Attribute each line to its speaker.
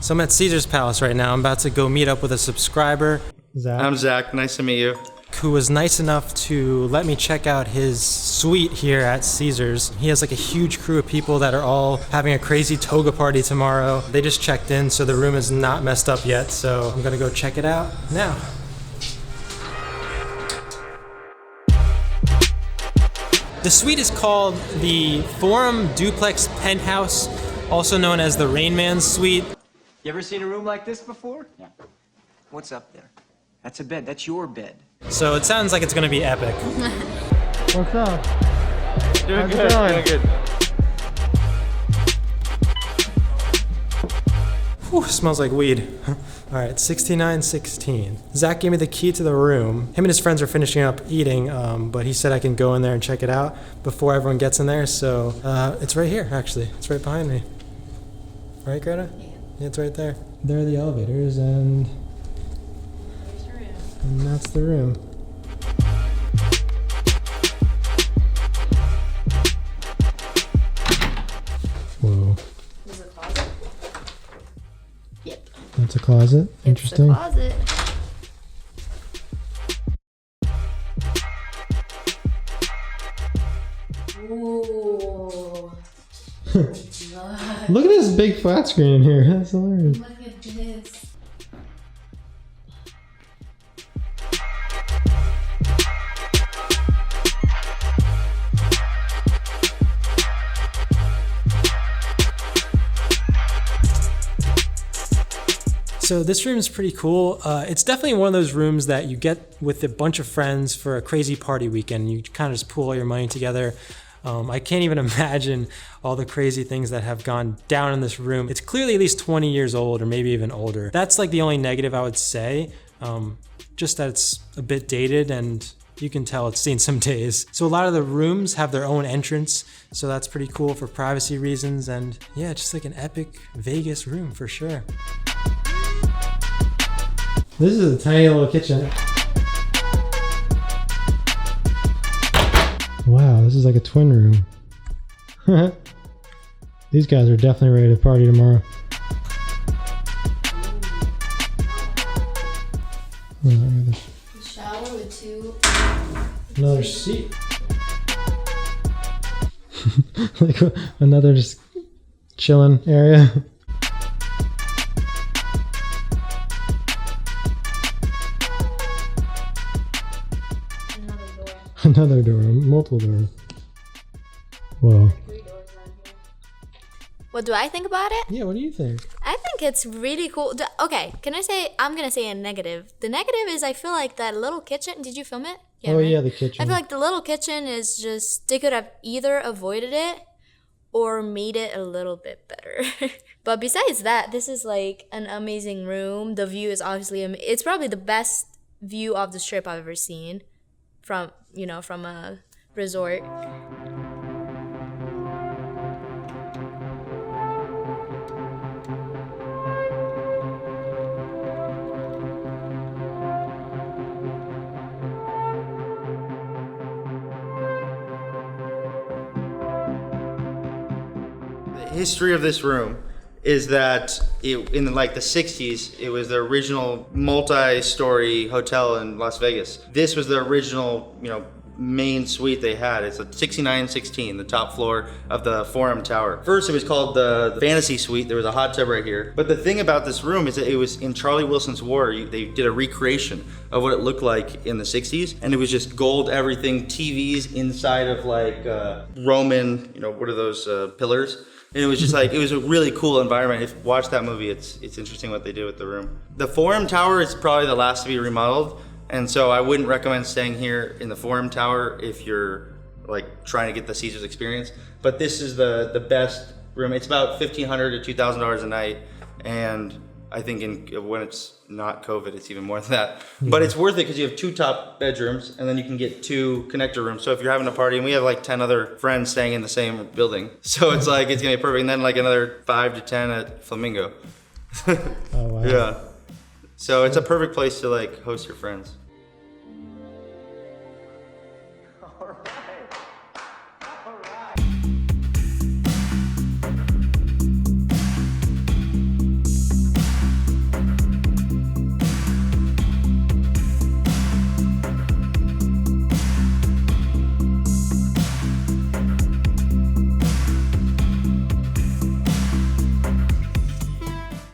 Speaker 1: So I'm at Caesar's Palace right now. I'm about to go meet up with a subscriber. Zach.
Speaker 2: I'm Zach, nice to meet you.
Speaker 1: Who was nice enough to let me check out his suite here at Caesar's. He has like a huge crew of people that are all having a crazy toga party tomorrow. They just checked in, so the room is not messed up yet, so I'm gonna go check it out now. The suite is called the Forum Duplex Penthouse, also known as the Rainman suite.
Speaker 3: You ever seen a room like this before? Yeah. What's up there? That's a bed. That's your bed.
Speaker 1: So it sounds like it's gonna be epic. What's up?
Speaker 2: Doing good, doing good.
Speaker 1: Whew, smells like weed. All right, 6916. Zach gave me the key to the room. Him and his friends are finishing up eating, but he said I can go in there and check it out before everyone gets in there. So it's right here, actually. It's right behind me. Right, Greta? Yeah, it's right there. There are the elevators, and that's the room. Whoa.
Speaker 4: Is it a closet? Yep.
Speaker 1: That's a closet. Interesting.
Speaker 4: It's a closet. Ooh.
Speaker 1: Look at this big flat screen in here. That's hilarious.
Speaker 4: Look at this.
Speaker 1: So this room is pretty cool. It's definitely one of those rooms that you get with a bunch of friends for a crazy party weekend. You kind of just pool all your money together. I can't even imagine all the crazy things that have gone down in this room. It's clearly at least 20 years old or maybe even older. That's like the only negative I would say. Just that it's a bit dated and you can tell it's seen some days. So a lot of the rooms have their own entrance, so that's pretty cool for privacy reasons. And yeah, just like an epic Vegas room for sure. This is a tiny little kitchen. Wow, this is like a twin room. These guys are definitely ready to party tomorrow.
Speaker 4: The shower with two.
Speaker 1: Another seat. Like another just chilling area. Another door, multiple doors. Whoa.
Speaker 4: What do I think about it?
Speaker 1: Yeah, what do you think?
Speaker 4: I think it's really cool. Okay, I'm gonna say a negative. The negative is I feel like that little kitchen, did you film it?
Speaker 1: Yeah, oh, right? Yeah, the kitchen.
Speaker 4: I feel like the little kitchen is just, they could have either avoided it or made it a little bit better. But besides that, this is like an amazing room. The view is obviously, it's probably the best view of the strip I've ever seen from a resort.
Speaker 2: The history of this room is that in like the 60s, it was the original multi-story hotel in Las Vegas. This was the original, main suite they had. It's a 6916, the top floor of the Forum Tower. First, it was called the Fantasy Suite. There was a hot tub right here. But the thing about this room is that it was in Charlie Wilson's War. They did a recreation of what it looked like in the 60s, and it was just gold everything, TVs inside of like Roman, what are those pillars? And it was just like, it was a really cool environment. If you watch that movie, it's interesting what they did with the room. The Forum Tower is probably the last to be remodeled. And so I wouldn't recommend staying here in the Forum Tower if you're like trying to get the Caesars experience. But this is the best room. It's about $1,500 to $2,000 a night. And I think when it's not COVID, it's even more than that. Yeah. But it's worth it because you have 2 top bedrooms and then you can get 2 connector rooms. So if you're having a party, and we have like 10 other friends staying in the same building. So it's like, it's gonna be perfect. And then like another 5 to 10 at Flamingo.
Speaker 1: Oh, wow.
Speaker 2: Yeah. So it's a perfect place to like host your friends.